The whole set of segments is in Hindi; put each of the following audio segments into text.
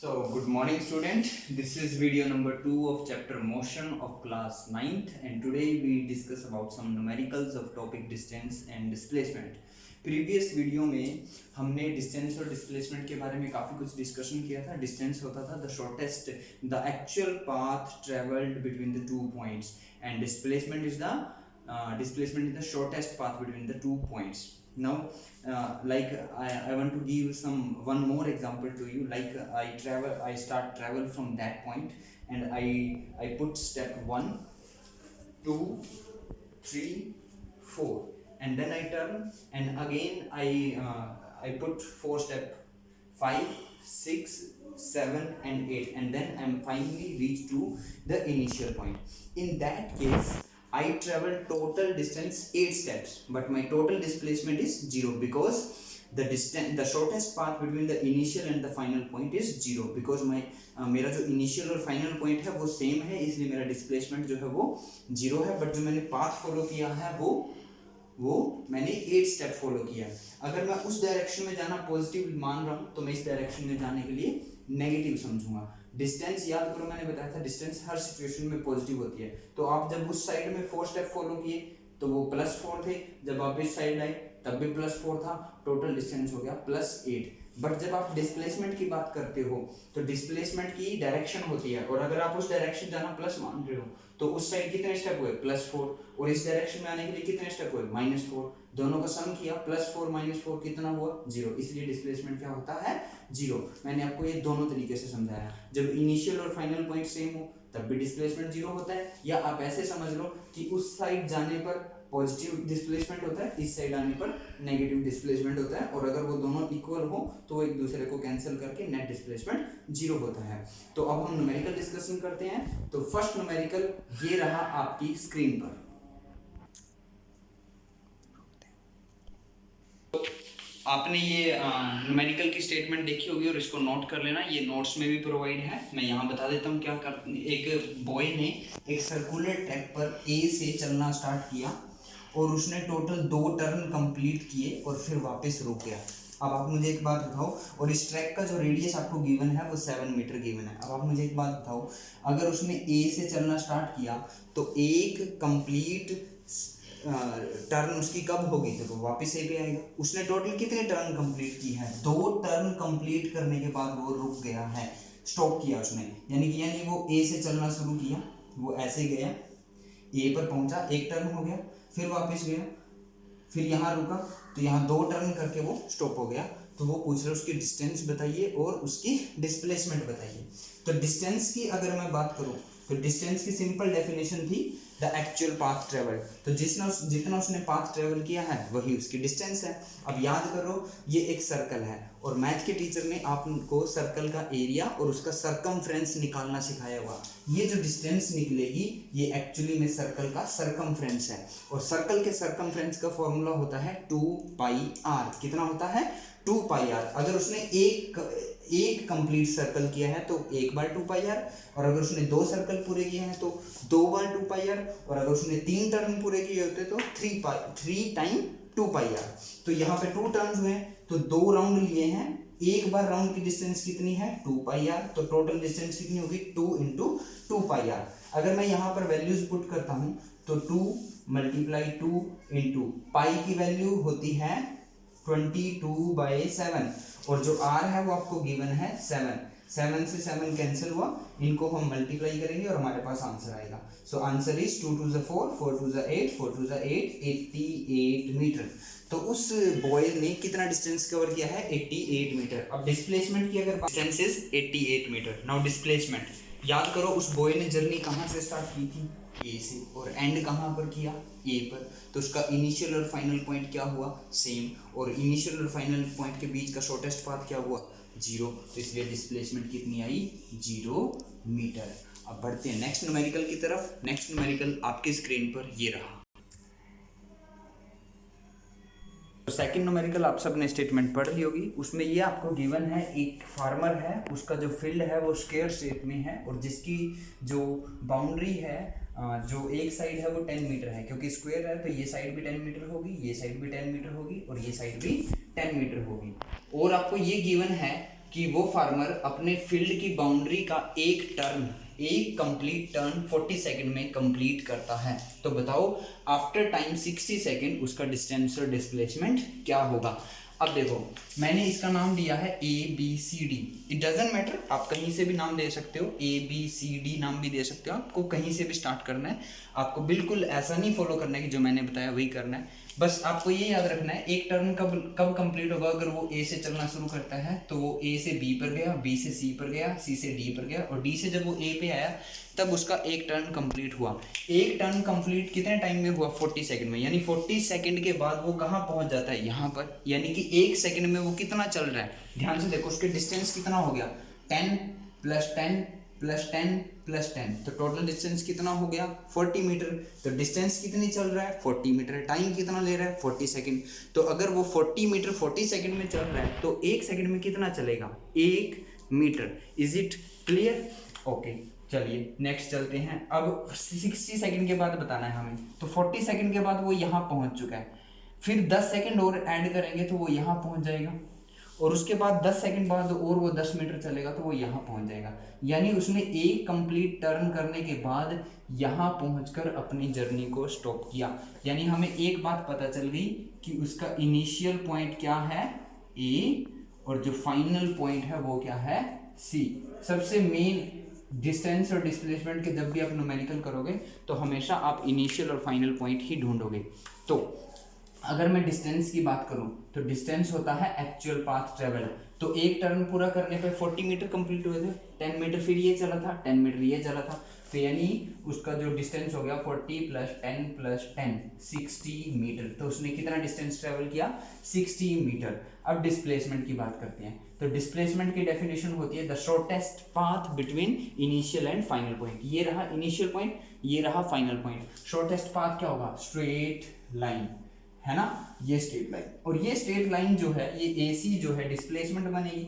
So, good morning student. This is video number 2 of chapter motion of class 9th and today we discuss about some numericals of topic distance and displacement. Previous video में हमने डिस्टेंस और डिस्प्लेसमेंट के बारे में काफ़ी कुछ डिस्कशन किया था. डिस्टेंस होता था the shortest the actual path travelled between the 2 points and displacement is the shortest path between the 2 points. Now like I want to give one more example to you. Like I start travel from that point and I put step 1 2 3 4 and then I turn and again I put 4 step 5 6 7 and 8 and then I'm finally reached to the initial point. In that case I travel total distance 8 steps but my total displacement is 0 because the shortest path between the initial and the final point is 0 because मेरा जो initial और final point है वो same है इसलिए मेरा displacement जो है वो 0 है. but जो मैंने path follow किया है वो मैंने 8 स्टेप फॉलो किया. अगर मैं उस डायरेक्शन में जाना पॉजिटिव मान रहा हूँ तो मैं इस डायरेक्शन में जाने के लिए नेगेटिव समझूंगा. डिस्टेंस याद करो मैंने बताया था डिस्टेंस हर सिचुएशन में पॉजिटिव होती है. तो आप जब उस साइड में 4 स्टेप फॉलो किए तो वो +4 थे, जब आप इस साइड आए तब भी +4 था, टोटल डिस्टेंस हो गया +8. बट जब आप डिस्प्लेसमेंट की बात करते हो तो डिस्प्लेसमेंट की डायरेक्शन होती है और अगर आप उस डायरेक्शन जाना प्लस मान रहे हो तो उस साइड कितने स्टेप हुए +4 और इस डायरेक्शन में आने के लिए कितने स्टेप हुए -4. दोनों का सम किया +4 -4 कितना हुआ 0. इसलिए डिस्प्लेसमेंट क्या होता है 0. मैंने आपको ये दोनों तरीके से समझाया. जब इनिशियल और फाइनल पॉइंट सेम हो तब भी डिस्प्लेसमेंट 0 होता है या आप ऐसे समझ लो कि उस साइड जाने पर पॉजिटिव डिस्प्लेसमेंट होता है, इस साइड आने पर नेगेटिव डिस्प्लेसमेंट होता है और अगर वो दोनों इक्वल हो तो वो एक दूसरे को कैंसिल करके नेट डिस्प्लेसमेंट 0 होता है. तो अब हम न्यूमेरिकल डिस्कशन करते हैं. तो फर्स्ट न्यूमेरिकल ये रहा आपकी स्क्रीन पर. आपने ये न्यूमेरिकल की स्टेटमेंट देखी होगी और इसको नोट कर लेना. ये नोट्स में भी प्रोवाइड है. मैं यहाँ बता देता हूँ क्या कर. एक बॉय ने एक सर्कुलर ट्रैक पर ए से चलना स्टार्ट किया और उसने टोटल 2 टर्न कंप्लीट किए और फिर वापस रुक गया. अब आप मुझे एक बात बताओ, और इस ट्रैक का जो रेडियस आपको गिवन है वो 7 मीटर गिवन है. अब आप मुझे एक बात बताओ, अगर उसने ए से चलना स्टार्ट किया तो एक कंप्लीट टर्न उसकी कब होगी जब वो वापस ए पे आएगा. उसने टोटल कितने टर्न कंप्लीट की है 2 टर्न कंप्लीट करने के बाद वो रुक गया है, स्टॉप किया उसने. यानी वो ए से चलना शुरू किया, वो ऐसे गया ए पर पहुंचा, 1 टर्न हो गया, फिर वापस गया, फिर यहाँ रुका तो यहाँ 2 टर्न करके वो स्टॉप हो गया. तो वो पूछ रहे उसकी डिस्टेंस बताइए और उसकी डिस्प्लेसमेंट बताइए. तो डिस्टेंस की अगर मैं बात करूँ तो डिस्टेंस की सिंपल डेफिनेशन थी द एक्चुअल पाथ ट्रेवल. तो जितना उसने पाथ ट्रेवल किया है वही उसकी डिस्टेंस है. अब याद करो ये एक सर्कल है और मैथ के टीचर ने आपको सर्कल का एरिया और उसका सरकमफ्रेंस निकालना सिखाया हुआ. ये जो डिस्टेंस निकलेगी ये एक्चुअली में सर्कल का सरकमफ्रेंस है और सर्कल के सरकमफ्रेंस का फॉर्मूला होता है 2πr. कितना होता है 2πr. अगर उसने एक कंप्लीट सर्कल किया है तो 1/2πr और अगर उसने 2 सर्कल पूरे किए हैं तो 2/2πr और अगर उसने 3 टर्न पूरे किए होते तो 3 टाइम 2πr. तो यहाँ पे 2 टर्न्स हुए तो 2 राउंड लिए हैं. एक बार राउंड की डिस्टेंस कितनी है 2πr. तो टोटल डिस्टेंस कितनी होगी 2 × 2πr. अगर मैं यहाँ पर वैल्यूज पुट करता हूँ तो 2 × 2 × पाई की वैल्यू होती है 22/7 और जो r है वो आपको गिवन है 7 से 7 कैंसिल हुआ, इनको हम मल्टीप्लाई करेंगे और हमारे पास आंसर आएगा. So answer is 2 × 4 4 × 8 4 × 8 88 metre. तो उस बॉय ने कितना डिस्टेंस कवर किया है 88 मीटर. अब डिस्प्लेसमेंट की अगर distance is 88 metre. Now displacement याद करो उस बॉय ने जर्नी कहाँ से स्टार्ट की थी ए से और एंड कहाँ पर किया ए पर. तो उसका इनिशियल और फाइनल पॉइंट क्या हुआ सेम और इनिशियल और फाइनल पॉइंट के बीच का शॉर्टेस्ट पाथ क्या हुआ 0. तो इसलिए डिस्प्लेसमेंट कितनी आई 0 मीटर. अब बढ़ते हैं नेक्स्ट न्यूमेरिकल की तरफ. नेक्स्ट न्यूमेरिकल आपकी स्क्रीन पर ये रहा. सेकंड न्यूमेरिकल आप सबने स्टेटमेंट पढ़ ली होगी. उसमें ये आपको गिवन है एक फार्मर है, उसका जो फील्ड है वो स्क्वायर शेप में है और जिसकी जो बाउंड्री है जो एक साइड है वो 10 मीटर है क्योंकि स्क्वायर है तो ये साइड भी 10 मीटर होगी, ये साइड भी 10 मीटर होगी और ये साइड भी 10 मीटर होगी. और आपको ये गिवन है कि वो फार्मर अपने फील्ड की बाउंड्री का एक कंप्लीट टर्न 40 सेकंड में कंप्लीट करता है। तो बताओ आफ्टर टाइम 60 सेकंड उसका डिस्टेंस और डिस्प्लेसमेंट क्या होगा। अब देखो मैंने इसका नाम दिया है ABCD, इट डजेंट मैटर, आप कहीं से भी नाम दे सकते हो, ABCD नाम भी दे सकते हो, आपको कहीं से भी स्टार्ट करना है, आपको बिल्कुल ऐसा नहीं फॉलो करना है कि जो मैंने बताया वही करना है। बस आपको ये याद रखना है एक टर्न कब कंप्लीट होगा। अगर वो A से चलना शुरू करता है तो वो A से B पर गया, B से C पर गया, C से D पर गया और D से जब वो A पे आया तब उसका एक टर्न कंप्लीट हुआ। एक टर्न कंप्लीट कितने टाइम में हुआ? 40 सेकंड में। यानी 40 सेकंड के बाद वो कहाँ पहुंच जाता है? यहाँ पर। यानी कि एक सेकंड में वो कितना चल रहा है, ध्यान से देखो, उसके डिस्टेंस कितना हो गया, 10 + 10 + 10 + 10, तो टोटल डिस्टेंस कितना हो गया? 40 मीटर। तो डिस्टेंस कितनी चल रहा है? 40 मीटर। टाइम कितना ले रहा है? 40 सेकंड। तो अगर वो 40 मीटर 40 सेकंड में चल रहा है तो एक सेकंड में कितना चलेगा? 1 metre. Is it clear? Okay, चलिए नेक्स्ट चलते हैं। अब 60 सेकंड के बाद बताना है हमें, तो 40 सेकंड के बाद वो यहाँ पहुँच चुका है, फिर 10 सेकंड और ऐड करेंगे तो वो यहाँ पहुँच जाएगा, और उसके बाद 10 सेकंड बाद और वो 10 मीटर चलेगा तो वो यहाँ पहुँच जाएगा। यानी उसने एक कंप्लीट टर्न करने के बाद यहाँ पहुँचकर अपनी जर्नी को स्टॉप किया। यानी हमें एक बात पता चल गई कि उसका इनिशियल पॉइंट क्या है? A, और जो फाइनल पॉइंट है वो क्या है? C। सबसे मेन डिस्टेंस और डिस्प्लेसमेंट के जब भी आप न्यूमेरिकल करोगे तो हमेशा आप इनिशियल और फाइनल पॉइंट ही ढूंढोगे। तो अगर मैं डिस्टेंस की बात करूं तो डिस्टेंस होता है एक्चुअल पाथ ट्रेवल। तो एक टर्न पूरा करने पे 40 मीटर कंप्लीट हुए थे, 10 मीटर फिर ये चला था, 10 मीटर ये चला था, तो यानी उसका जो डिस्टेंस हो गया 40 + 10 + 10 60 मीटर। तो उसने कितना डिस्टेंस ट्रेवल किया? 60 मीटर। अब डिस्प्लेसमेंट की बात करते हैं। तो डिस्प्लेसमेंट की डेफिनेशन होती है the shortest path between initial and final point. ये रहा इनिशियल पॉइंट, ये रहा फाइनल पॉइंट। शॉर्टेस्ट पाथ क्या होगा? स्ट्रेट लाइन, है ना, ये स्ट्रेट लाइन। और ये स्ट्रेट लाइन जो है ये AC जो है डिस्प्लेसमेंट बनेगी।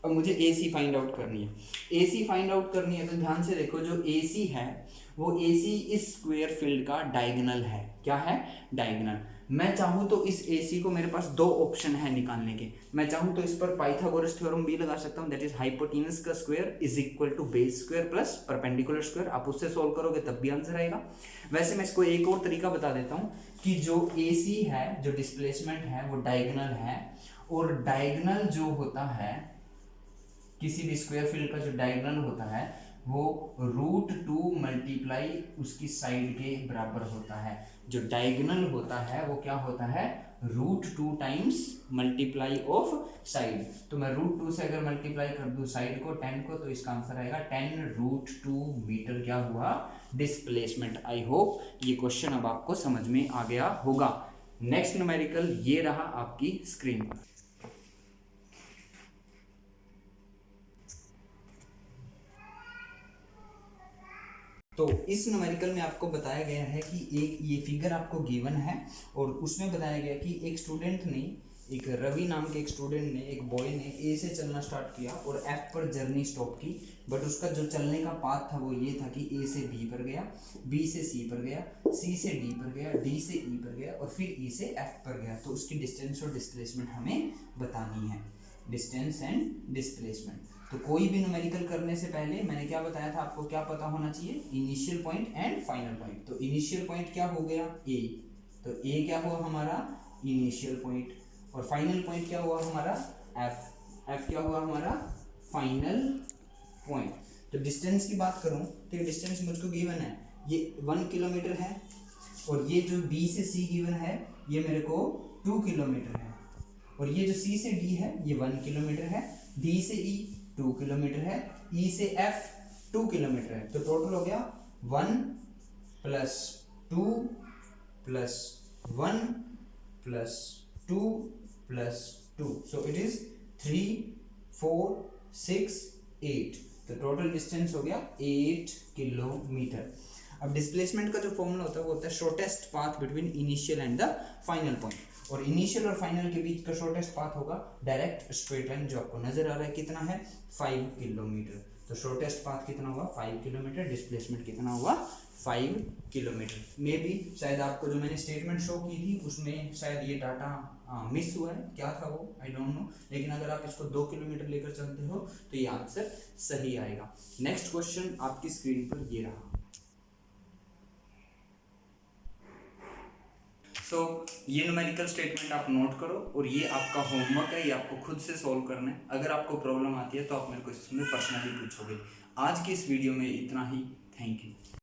अब मुझे AC फाइंड आउट करनी है। AC फाइंड आउट करनी है तो ध्यान से देखो, जो AC है वो AC इस स्क्वायर फील्ड का डायगोनल है। क्या है? डायगोनल। मैं चाहूँ तो इस AC को, मेरे पास दो ऑप्शन है निकालने के। मैं चाहूँ तो इस पर पाइथागोरस थ्योरम भी लगा सकता हूँ, दैट इज हाइपोटेनस का square is equal to base square plus perpendicular square. आप उससे सॉल्व करोगे तब भी आंसर आएगा। वैसे मैं इसको एक और तरीका बता देता हूँ कि जो AC है, जो डिस्प्लेसमेंट है वो डायगोनल है, और डायगोनल जो होता है किसी भी स्क्वायर फील्ड का, जो डायगोनल होता है वो √2 मल्टीप्लाई उसकी साइड के बराबर होता है। जो डायगोनल होता है वो क्या होता है? √2 टाइम्स मल्टीप्लाई ऑफ साइड। तो मैं √2 से अगर मल्टीप्लाई कर दूं साइड को 10 को, तो इसका आंसर आएगा 10√2 मीटर। क्या हुआ? डिस्प्लेसमेंट। आई होप ये क्वेश्चन अब आपको समझ में आ गया होगा। नेक्स्ट न्यूमेरिकल ये रहा आपकी स्क्रीन पर। तो इस न्यूमेरिकल में आपको बताया गया है कि एक ये फिगर आपको गिवन है, और उसमें बताया गया कि एक स्टूडेंट ने, एक रवि नाम के एक स्टूडेंट ने, एक बॉय ने A से चलना स्टार्ट किया और F पर जर्नी स्टॉप की। बट उसका जो चलने का पाथ था वो ये था कि A से B पर गया, B से C पर गया, C से D पर गया, D से E पर गया और फिर E से F पर गया। तो उसकी डिस्टेंस और डिस्प्लेसमेंट हमें बतानी है, डिस्टेंस एंड डिस्प्लेसमेंट। तो कोई भी न्यूमेरिकल करने से पहले मैंने क्या बताया था, आपको क्या पता होना चाहिए? Initial point and final point. तो इनिशियल पॉइंट क्या हो गया? A। तो A क्या हुआ हमारा? Initial point. और फाइनल पॉइंट क्या हुआ हमारा? F। F क्या हुआ हमारा? Final point. तो डिस्टेंस की बात करूं तो ये डिस्टेंस मुझको गिवन है, ये 1 किलोमीटर है, और ये जो B से C गिवन है ये मेरे को 2 किलोमीटर है, और ये जो C से D है ये 1 किलोमीटर है, D से E 2 किलोमीटर है, E से F 2 किलोमीटर है। तो टोटल हो गया 1 + 2 + 1 + 2 + 2, सो इट इज 3 4 6 8। तो टोटल डिस्टेंस हो गया 8 किलोमीटर। अब डिस्प्लेसमेंट का जो फॉर्मूला होता है वो होता है shortest path between initial and the final point. और इनिशियल और फाइनल के बीच का शॉर्टेस्ट पाथ होगा डायरेक्ट स्ट्रेट लाइन, जो आपको नजर आ रहा है कितना है? 5 किलोमीटर। तो शॉर्टेस्ट पाथ कितना हुआ? 5 किलोमीटर। डिस्प्लेसमेंट कितना हुआ? 5 किलोमीटर। मे बी शायद आपको जो मैंने स्टेटमेंट शो की थी उसमें शायद ये डाटा मिस हुआ है, क्या था वो आई डोंट नो, लेकिन अगर आप इसको 2 किलोमीटर लेकर चलते हो तो ये आंसर सही आएगा। नेक्स्ट क्वेश्चन आपकी स्क्रीन पर ये रहा। सो ये न्यूमेरिकल स्टेटमेंट आप नोट करो और ये आपका होमवर्क है, ये आपको खुद से सॉल्व करना है। अगर आपको प्रॉब्लम आती है तो आप मेरे को इसमें पर्सनली पूछोगे। आज की इस वीडियो में इतना ही। Thank you.